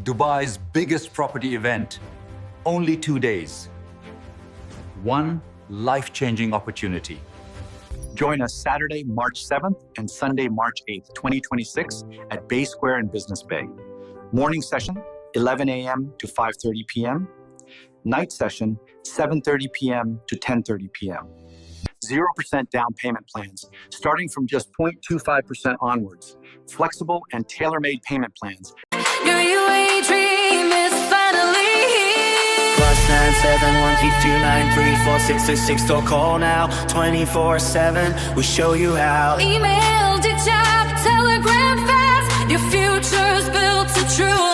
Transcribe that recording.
Dubai's biggest property event, only 2 days. One life-changing opportunity. Join us Saturday, March 7th and Sunday, March 8th, 2026 at Bay Square in Business Bay. Morning session, 11 a.m. to 5:30 p.m. Night session, 7:30 p.m. to 10:30 p.m. 0% down payment plans, starting from just 0.25% onwards. Flexible and tailor-made payment plans. Your UAE dream is finally here. +971-293-4666. Don't call now. 24/7. We show you how. Email, digital, telegram fast. Your future's built to true.